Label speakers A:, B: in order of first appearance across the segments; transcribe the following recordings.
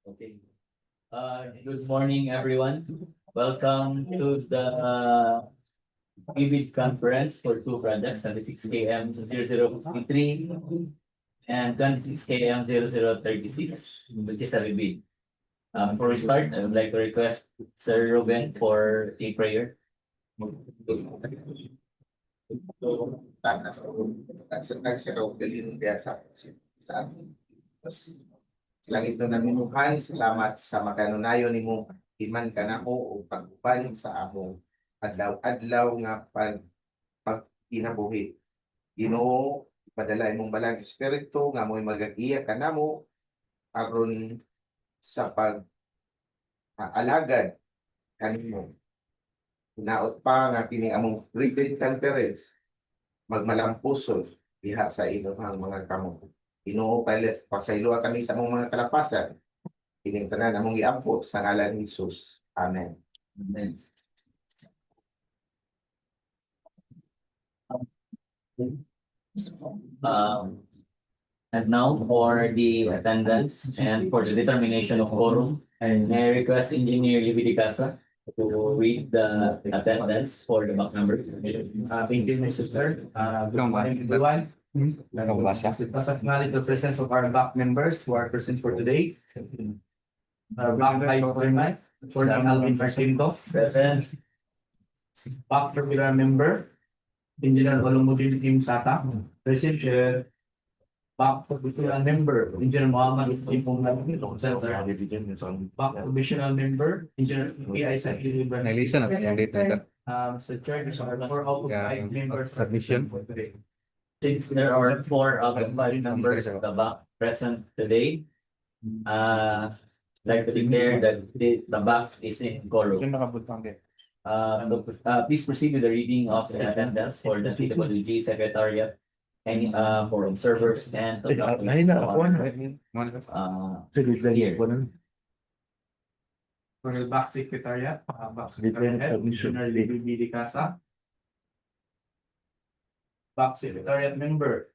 A: Okay. Good morning, everyone. Welcome to the vivid conference for two projects, 26 km 0053 and 26 km 0036, which is a vivid. Before we start, I would like to request Sir Ruben for a prayer.
B: Sa amin. Langit na naminumhan, salamat sa makanunayon ni mo, iman ka na ko o pag-upan sa among adlaw-adlaw nga pag-kinabuhi. Ginoo, padala imong balang espiritu nga mo'y magagiya ka namo aron sa pag-alagad kanimo. Hinaot pa nga kini among private conference magmalampuson diha sa inyong mga kamot. Ginoo, pasayloa kami sa among mga kalapasan. Ining tanan among giampo sa ngalan ni Jesus. Amen.
A: Amen. And now for the attendance and for the determination of quorum, and may I request Engineer Livy Casa to read the attendance for the back numbers.
C: Thank you, Mr. Sir. Good morning, everyone. Let's acknowledge the presence of our back members who are present for today. Back by Procurement, for the Alvin Farcinto, present. Back regular member, Engineer Olomudin Kim Sata, present. Back provisional member, Engineer Muhammad Iftimpong Back provisional member, Engineer A.I. Sakili Ibrahim.
D: Nalisa na yung data.
C: Sir Chair, these are 4 out of 5 members
D: Submission.
C: for today.
A: Since there are 4 out of 5 members of the back present today, like to declare that the back is in quorum. Please proceed with the reading of the attendance for the DPWH Secretariat and for observers and here.
C: For the back secretariat, back secretariat, Commissioner Livy Casa. Back secretariat member,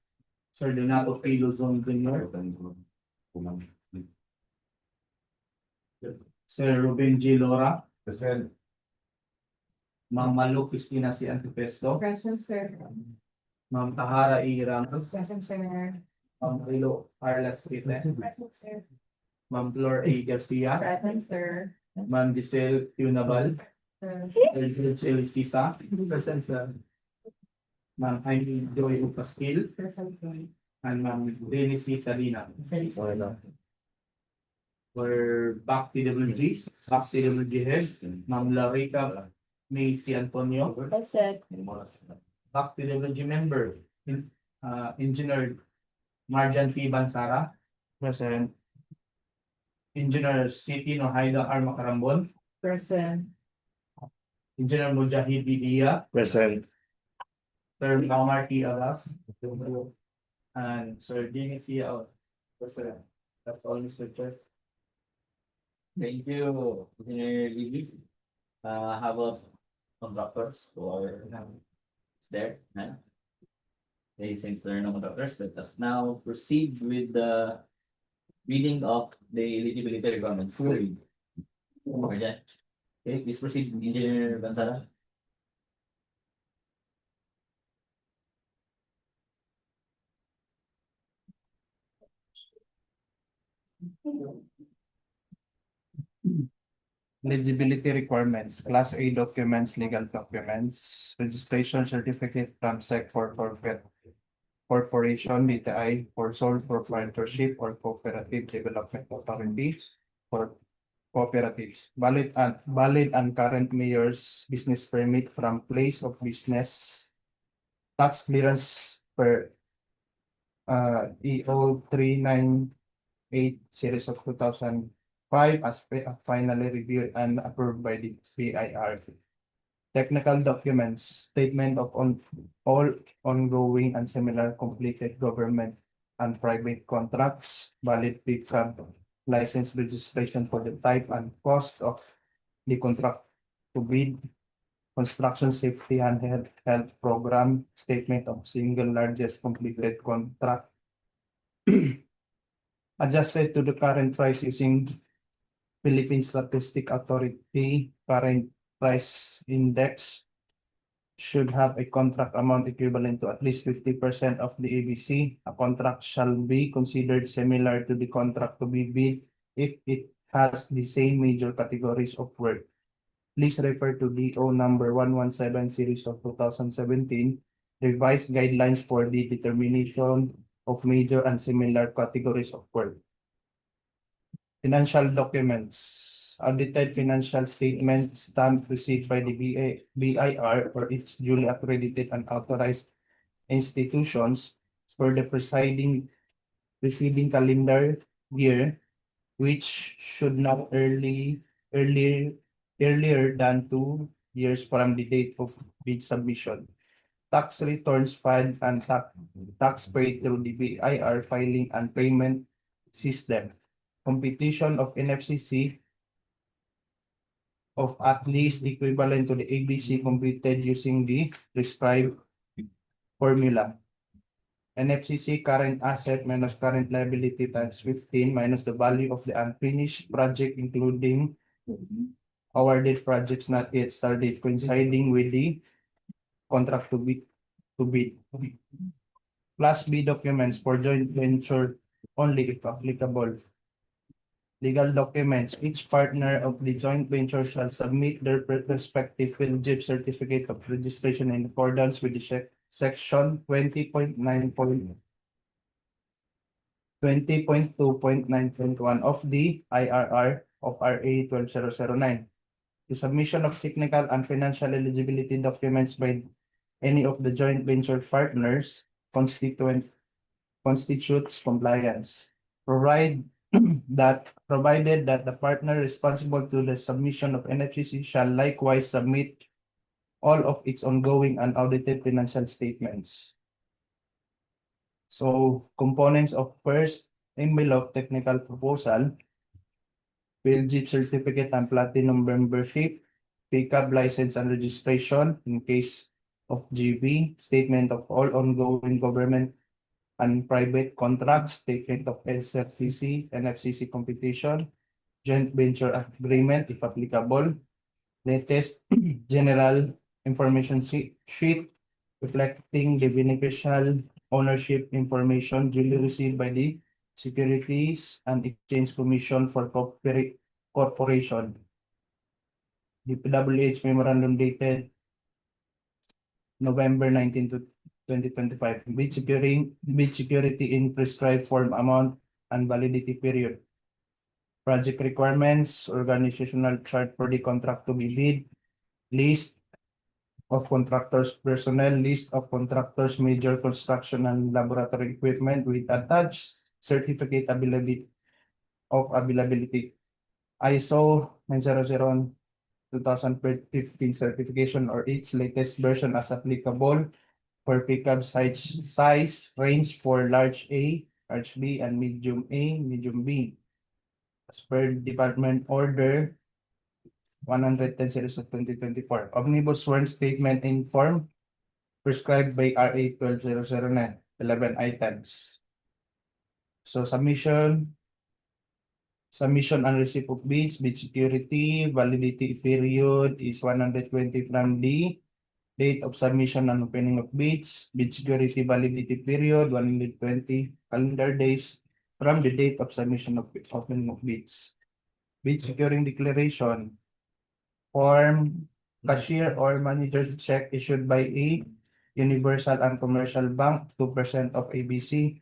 C: Sir Donato P. Luzon Jr. Sir Ruben G. Lora.
B: Present.
C: Ma'am Malu Cristina C. Antipesto.
E: Present, sir.
C: Ma'am Tahara E. Ramos.
E: Present, sir.
C: Ma'am Rilo Carla Srite.
E: Present, sir.
C: Ma'am Flor A. Garcia.
E: Present, sir.
C: Ma'am Giselle Yunabal.
E: Sir.
C: Sir George Elisita. Present, sir. Ma'am Jaime Joy Upasquil.
E: Present, sir.
C: And Ma'am Dennis C. Talina. For back PWG, back PWG head, Ma'am Larica May C. Antonio.
E: Present.
C: Back PWG member, Engineer Marjan P. Bansara. Present. Engineer City Nohaida R. Macarambon.
E: Present.
C: Engineer Mujahid Bidia.
D: Present.
C: Sir Omar T. Alas. And Sir Dennis C. Present. That's all, Mr. Chair.
A: Thank you, Engineer Livy. How about contractors who are there? Okay, since there are no contractors, let us now proceed with the reading of the eligibility requirements. Full read. Okay, please proceed, Engineer Bansara.
D: Eligibility requirements, Class A documents, legal documents, registration certificate from SEC for corporate corporation, DTI, for sole proprietorship or cooperative development authority for cooperatives. Valid and current mayor's business permit from place of business. Tax clearance per EO 398 series of 2005 as finally reviewed and approved by the BIR. Technical documents, statement of all ongoing and similar completed government and private contracts, valid PCAB license registration for the type and cost of the contract to bid, construction safety and health program, statement of single largest completed contract adjusted to the current price using Philippine Statistic Authority current price index should have a contract amount equivalent to at least 50% of the ABC. A contract shall be considered similar to the contract to be bid if it has the same major categories of work. Please refer to DO number 117 series of 2017, revised guidelines for the determination of major and similar categories of work. Financial documents. Audited financial statement stamped received by the BIR or its duly accredited and authorized institutions for the preceding calendar year, which should not earlier than 2 years from the date of bid submission. Tax returns filed and tax paid through the BIR filing and payment system. Competition of NFCC of at least equivalent to the ABC completed using the prescribed formula. NFCC current asset minus current liability times 15 minus the value of the unfinished project, including awarded projects not yet started, coinciding with the contract to bid. Class B documents for joint venture only if applicable. Legal documents. Each partner of the joint venture shall submit their respective PhilJIP certificate of registration in accordance with the section 20.2.9.1 of the IRR of RA 12009. The submission of technical and financial eligibility documents by any of the joint venture partners constitutes compliance. Provided that the partner responsible to the submission of NFCC shall likewise submit all of its ongoing unaudited financial statements. So, components of first envelope technical proposal, PhilJIP certificate and platinum membership, pickup license and registration in case of GB, statement of all ongoing government and private contracts, statement of SFCC, NFCC competition, joint venture agreement if applicable, latest general information sheet reflecting the beneficial ownership information duly received by the Securities and Exchange Commission for Corporation. DPWH memorandum dated November 19 to 2025. Bid security in prescribed form, amount, and validity period. Project requirements, organizational chart for the contract to be bid, list of contractors personnel, list of contractors, major construction and laboratory equipment with attached certificate availability. ISO 900 2015 certification or its latest version as applicable for pickup size range for large A, large B, and medium A, medium B. As per Department Order 110 series of 2024. Omnibus sworn statement in form prescribed by RA 12009, 11 items. So submission and receipt of bids, bid security, validity period is 120 from the date of submission and opening of bids, bid security validity period 120 calendar days from the date of submission of opening of bids. Bid securing declaration, form, cashier or manager's check issued by a universal and commercial bank, 2% of ABC,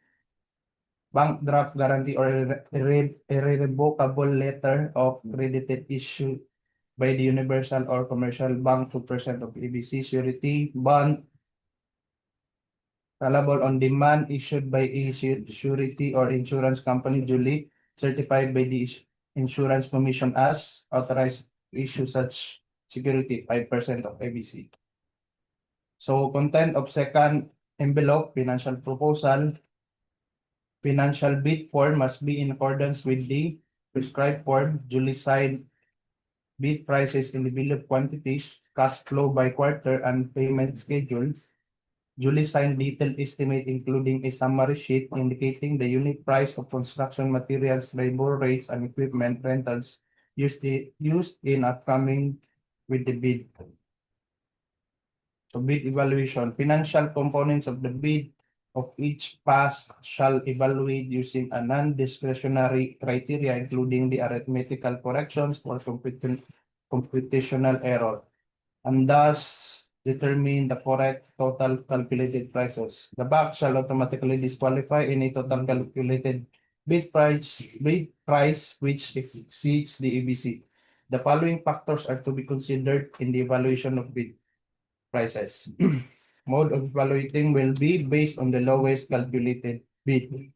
D: bank draft guarantee or irrevocable letter of credit issued by the universal or commercial bank, 2% of ABC, surety bond callable on demand issued by a surety or insurance company duly certified by the Insurance Commission as authorized to issue such security, 5% of ABC. So content of second envelope, financial proposal, financial bid form must be in accordance with the prescribed form, duly signed bid prices in the bill of quantities, cash flow by quarter, and payment schedules. Duly signed detailed estimate including a summary sheet indicating the unit price of construction materials, labor rates, and equipment rentals used in upcoming with the bid. So bid evaluation, financial components of the bid of each pass shall evaluate using a non-discretionary criteria, including the arithmetical corrections for computational error, and thus determine the correct total calculated prices. The bank shall automatically disqualify any total calculated bid price which exceeds the ABC. The following factors are to be considered in the evaluation of bid prices. Mode of evaluating will be based on the lowest calculated bid.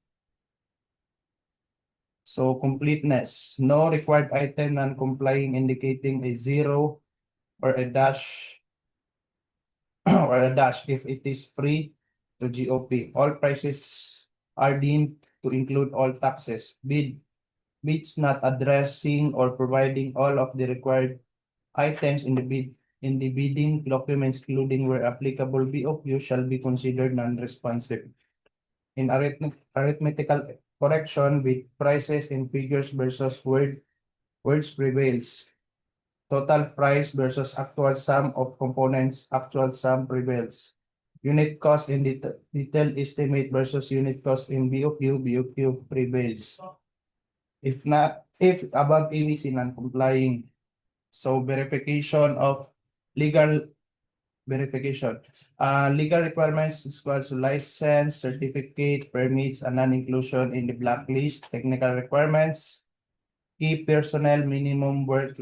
D: So completeness, no required item non-complying indicating a zero or a dash if it is free to GOP. All prices are deemed to include all taxes. Bids not addressing or providing all of the required items in the bidding documents, including where applicable BOQ, shall be considered non-responsive. In arithmetical correction with prices in figures versus words prevails. Total price versus actual sum of components, actual sum prevails. Unit cost in detailed estimate versus unit cost in BOQ prevails. If above ABC non-complying. So verification of legal verification. Legal requirements is equal to license, certificate, permits, and non-inclusion in the blacklist. Technical requirements. Key personnel minimum work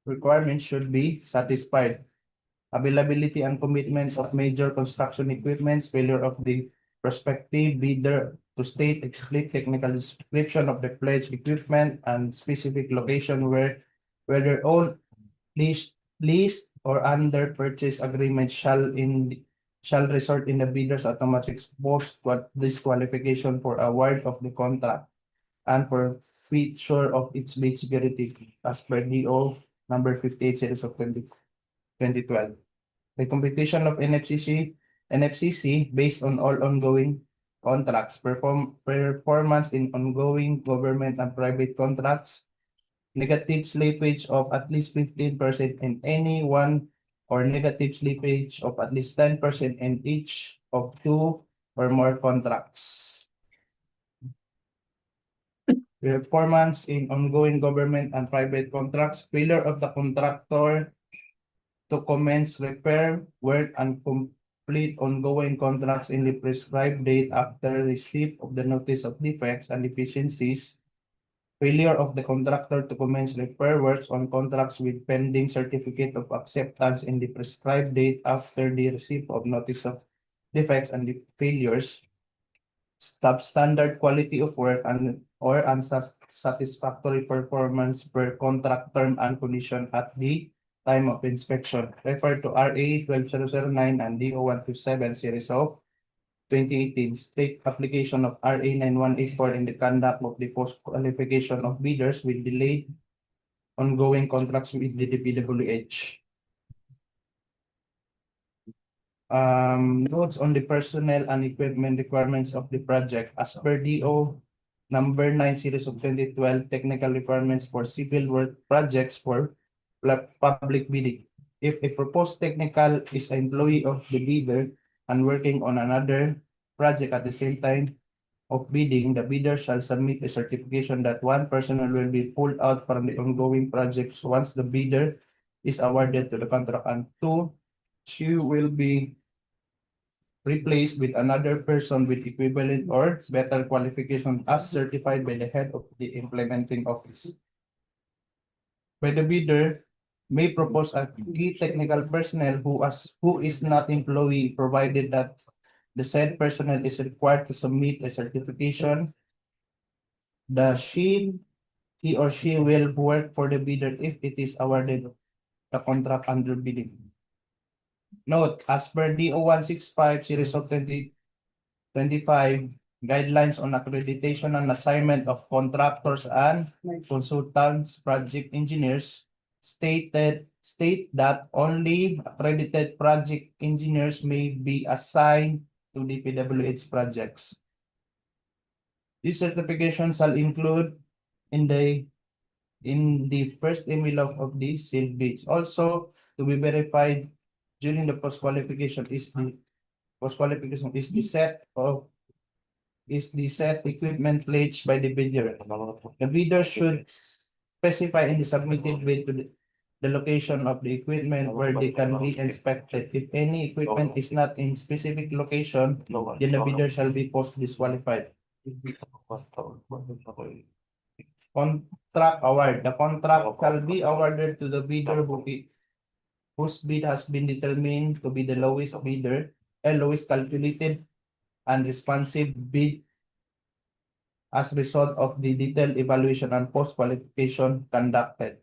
D: requirements should be satisfied. Availability and commitment of major construction equipments, failure of the prospective bidder to state a complete technical description of the pledged equipment and specific location where their own lease or under purchase agreement shall result in the bidder's automatic post disqualification for award of the contract and for feature of its bid security as per DO number 58 series of 2012. The competition of NFCC based on all ongoing contracts, performance in ongoing government and private contracts, negative slippage of at least 15% in any one, or negative slippage of at least 10% in each of two or more contracts. Performance in ongoing government and private contracts, failure of the contractor to commence repair work and complete ongoing contracts in the prescribed date after receipt of the notice of defects and deficiencies, failure of the contractor to commence repair works on contracts with pending certificate of acceptance in the prescribed date after the receipt of notice of defects and failures, substandard quality of work or unsatisfactory performance per contract term and condition at the time of inspection. Refer to RA 12009 and DO 127 series of 2018. State application of RA 9184 in the conduct of the post-qualification of bidders with delayed ongoing contracts with the DPWH. Notes on the personnel and equipment requirements of the project as per DO number 9 series of 2012, technical requirements for civil work projects for public bidding. If a proposed technical is an employee of the bidder and working on another project at the same time of bidding, the bidder shall submit a certification that one personnel will be pulled out from the ongoing projects once the bidder is awarded to the contract, and two, she will be replaced with another person with equivalent or better qualification as certified by the head of the implementing office. By the bidder may propose a key technical personnel who is not employee, provided that the said personnel is required to submit a certification that he or she will work for the bidder if it is awarded the contract under bidding. Note, as per DO 165 series of 2025, guidelines on accreditation and assignment of contractors and consultants, project engineers, state that only accredited project engineers may be assigned to DPWH projects. This certification shall include in the in the first envelope of the sealed bids. Also, to be verified during the post-qualification is the set equipment pledged by the bidder. The bidder should specify in the submitted bid to the location of the equipment where they can be inspected. If any equipment is not in specific location, then the bidder shall be post disqualified. Contract award. The contract shall be awarded to the bidder whose bid has been determined to be the lowest bidder, lowest calculated and responsive bid as result of the detailed evaluation and post-qualification conducted.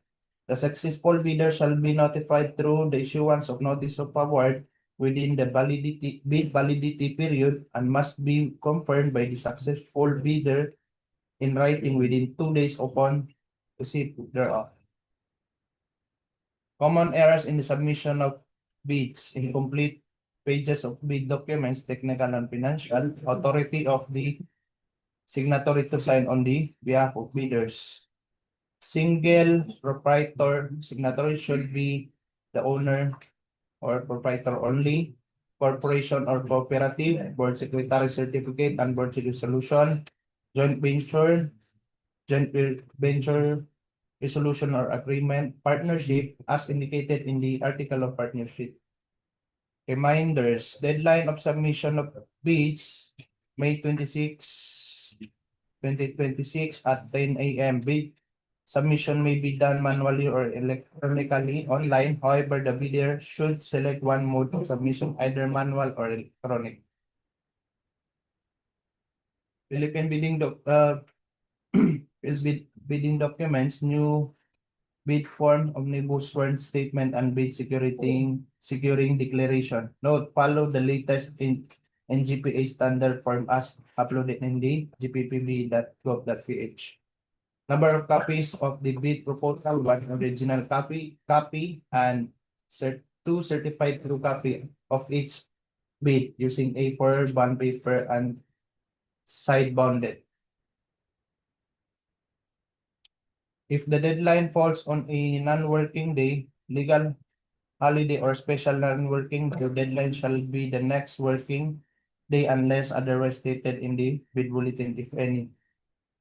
D: The successful bidder shall be notified through the issuance of notice of award within the bid validity period and must be confirmed by the successful bidder in writing within 2 days upon receipt thereof. Common errors in the submission of bids: incomplete pages of bid documents, technical and financial, authority of the signatory to sign on the behalf of bidders. Single proprietor signatory should be the owner or proprietor only. Corporation or cooperative, board secretary certificate and board resolution. Joint venture resolution or agreement, partnership as indicated in the article of partnership. Reminders: deadline of submission of bids, May 26, 2026 at 10 a.m. Bid submission may be done manually or electronically online. However, the bidder should select one mode of submission, either manual or electronic. Philippine bidding documents, new bid form, omnibus sworn statement, and bid securing declaration. Note: follow the latest in NGPA standard form as uploaded in the gppb.gov.ph. Number of copies of the bid proposal: one original copy, and two certified true copy of each bid using A4 bond paper and side bounded. If the deadline falls on a non-working day, legal holiday, or special non-working day, the deadline shall be the next working day unless otherwise stated in the bid bulletin, if any.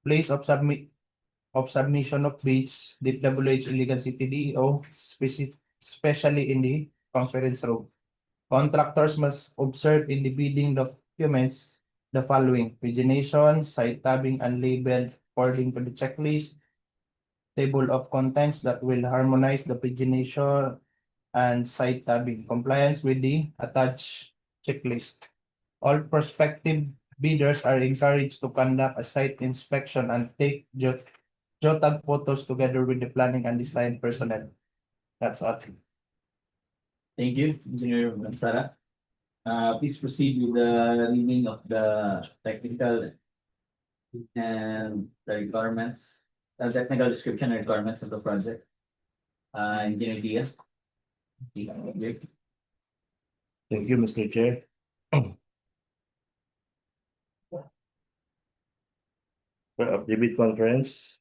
D: Place of submission of bids, DPWH Iligan City DEO, especially in the conference room. Contractors must observe in the bidding documents the following: pagination, site tabbing unlabeled according to the checklist, table of contents that will harmonize the pagination and site tabbing, compliance with the attached checklist. All prospective bidders are encouraged to conduct a site inspection and take JOTAG photos together with the planning and design personnel. That's all.
A: Thank you, Engineer Mansara. Please proceed with the reading of the technical and the requirements, technical description and requirements of the project. Engineer Diaz.
F: Thank you, Mr. Chair. The bid conference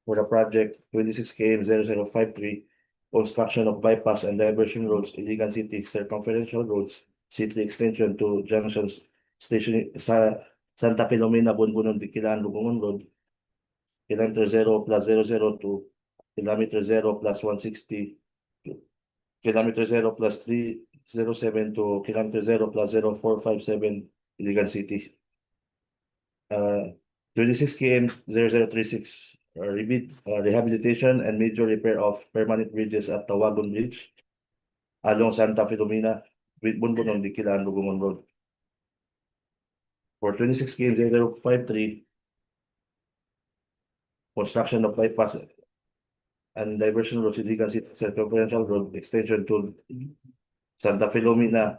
F: for the project 26KM0053, construction of bypass and diversion roads, Iligan City, circumferential roads, C3 extension to junctions station sa Santa Filomena, Bunbunon, Dikilan, Lubungon Road, kilometer 0+002, kilometer 0+160, kilometer 0+307 to kilometer 0+0457, Iligan City. 26KM 0036, rehabilitation and major repair of permanent bridges at Tawagon Bridge along Santa Filomena with Bunbunon, Dikilan, Lubungon Road. For 26KM 0053, construction of bypass and diversion roads, Iligan City, circumferential road extension to Santa Filomena,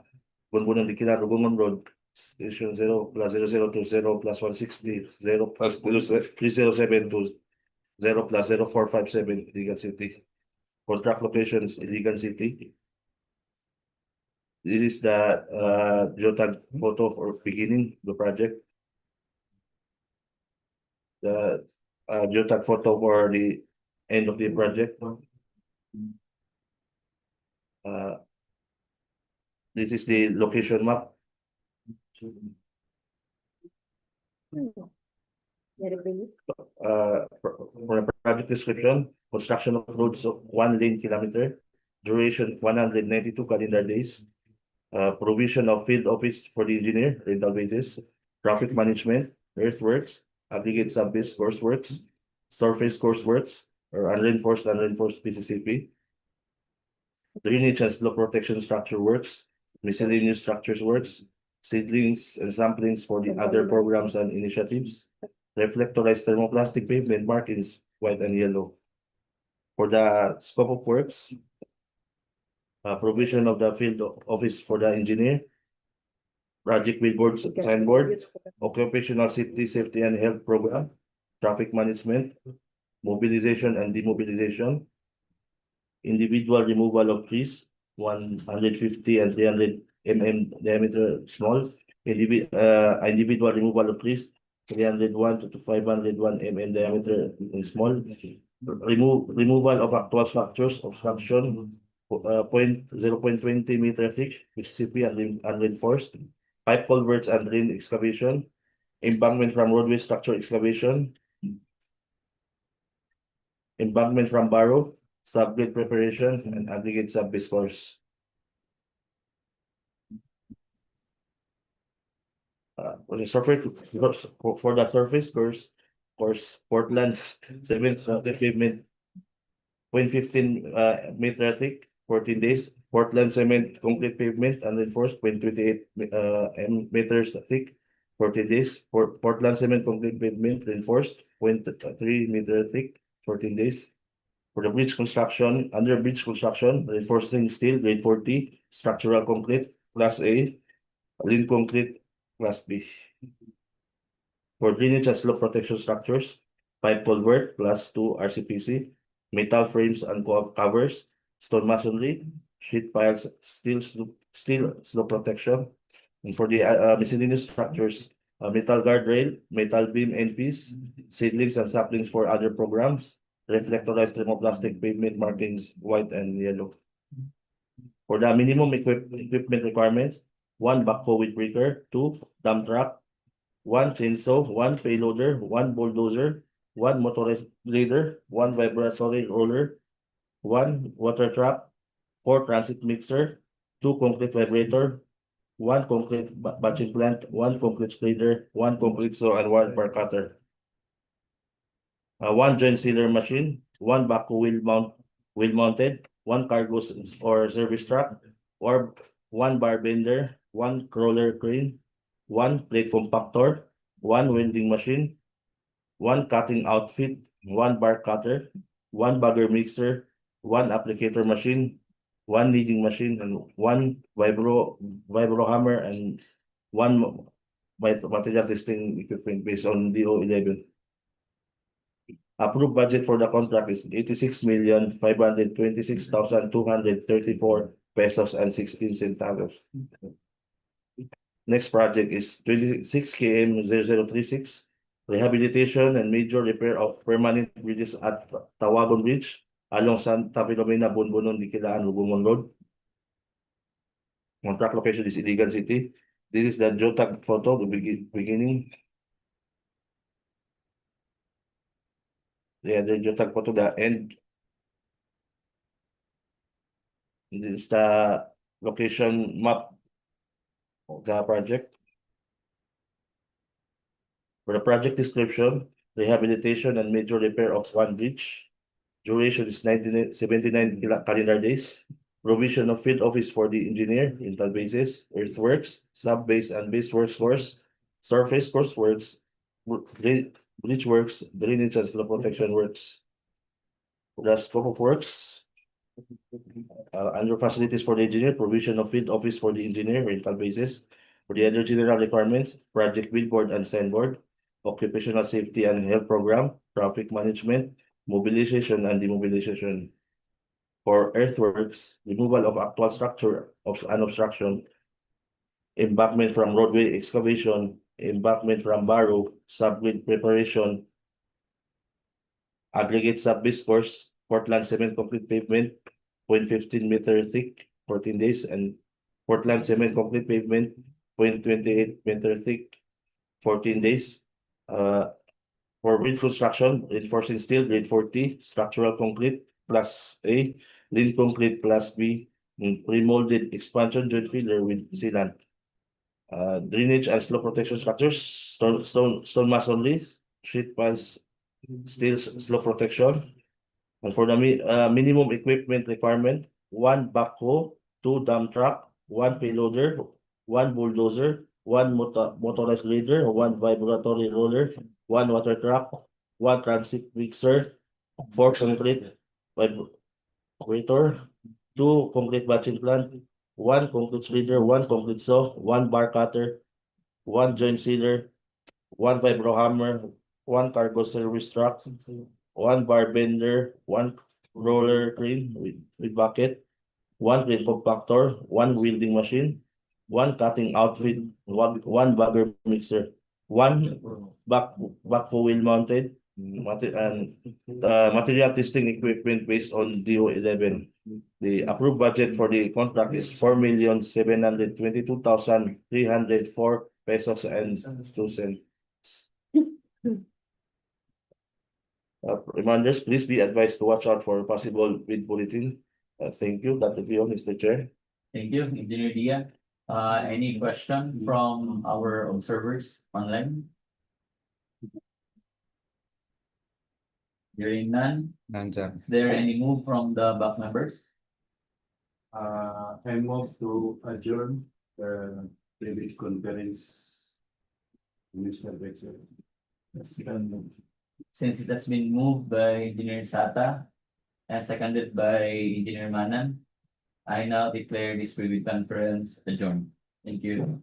F: Bunbunon, Dikilan, Lubungon Road, station 0+002, 0+160, 0+307 to 0+0457, Iligan City. Contract locations, Iligan City. This is the JOTAG photo or beginning the project. The geotag photo for the end of the project. This is the location map. For a project description, construction of roads of 1 lane kilometer, duration 192 calendar days, provision of field office for the engineer, rental wages, traffic management, earthworks, aggregate sub-base courseworks, surface courseworks, or unreinforced PCCP, drainage and slope protection structure works, miscellaneous structures works, seedlings and samplings for the other programs and initiatives, reflectorized thermoplastic pavement markings white and yellow. For the scope of works, provision of the field office for the engineer, project billboards, signboard, occupational safety and health program, traffic management, mobilization and demobilization, individual removal of trees, 150 and 300 diameter small, individual removal of trees, 301 to 501 diameter small, removal of actual structures, obstruction, 0.20 meter thick, PCCP and unreinforced, pipe culverts and drain excavation, embankment from roadway structure excavation, embankment from barrow, subgrade preparation, and aggregate sub-base course. For the surface course, Portland cement pavement, 0.15 meter thick, 14 days. Portland cement concrete pavement, unreinforced, 0.28 meters thick, 14 days. Portland cement concrete pavement, reinforced, 0.3 meter thick, 14 days. For the bridge construction, under bridge construction, reinforcing steel, grade 40, structural concrete, class A, lean concrete, class B. For drainage and slope protection structures, pipe culvert, class 2 RCPC, metal frames and covers, stone masonry, sheet piles, steel slope protection. And for the miscellaneous structures, metal guardrail, metal beam and piece, seedlings and saplings for other programs, reflectorized thermoplastic pavement markings, white and yellow. For the minimum equipment requirements, 1 backhoe with breaker, 2 dump truck, 1 chainsaw, 1 payloader, 1 bulldozer, 1 motorized grader, 1 vibratory roller, 1 water truck, 4 transit mixer, 2 concrete vibrator, 1 concrete batching plant, 1 concrete spreader, 1 concrete saw, and 1 bar cutter. 1 joint sealer machine, 1 backhoe wheel mounted, 1 cargo or service truck, or 1 bar bender, 1 crawler crane, 1 plate compactor, 1 welding machine, 1 cutting outfit, 1 bar cutter, 1 bagger mixer, 1 applicator machine, 1 kneading machine, and 1 vibro hammer, and 1 material testing equipment based on DEO 11. Approved budget for the contract is 86,526,234 pesos and 16 centavos. Next project is 26 km 0036, rehabilitation and major repair of permanent bridges at Tawagon Bridge along Santa Filomena, Bunbunon, Dikilaan, Lugumon Road. Contract location is Iligan City. This is the geotag photo, the beginning. Yeah, the geotag photo, the end. This is the location map of the project. For the project description, rehabilitation and major repair of 1 bridge. Duration is 79 calendar days. Provision of field office for the engineer, rental basis, earthworks, sub-base and base works course, surface course works, bridge works, drainage and slope protection works. The scope of works, under facilities for the engineer, provision of field office for the engineer, rental basis. For the other general requirements, project billboard and signboard, occupational safety and health program, traffic management, mobilization and demobilization. For earthworks, removal of actual structure of an obstruction, embankment from roadway excavation, embankment from barrow, subgrade preparation, Aggregate sub-base course, Portland cement concrete pavement, 0.15 meter thick, 14 days, and Portland cement concrete pavement, 0.28 meter thick, 14 days. For wind construction, reinforcing steel, grade 40, structural concrete, class A, lean concrete, class B, pre-molded expansion joint filler with sealant. Drainage and slope protection structures, stone masonry, sheet piles, steel slope protection. And for the minimum equipment requirement, 1 backhoe, 2 dump truck, 1 payloader, 1 bulldozer, 1 motorized grader, 1 vibratory roller, 1 water truck, 1 transit mixer, 4 concrete vibrator, 2 concrete batching plant, 1 concrete slider, 1 concrete saw, 1 bar cutter, 1 joint sealer, 1 vibro hammer, 1 cargo service truck, 1 bar bender, 1 roller crane with bucket, 1 crane compactor, 1 welding machine, 1 cutting outfit, 1 bagger mixer, 1 backhoe wheel mounted, and material testing equipment based on DEO 11. The approved budget for the contract is 4,722,304 pesos and 2 cents. Reminders, please be advised to watch out for possible bid bulletin. Thank you, Dr. Pio, Mr. Chair.
A: Thank you, Engineer Dia. Any question from our observers online? Hearing none, is there any move from the back members?
G: I move to adjourn the previous conference. Mr. Victor.
A: Since it has been moved by Engineer Sata and seconded by Engineer Manan, I now declare this privy conference adjourned. Thank you.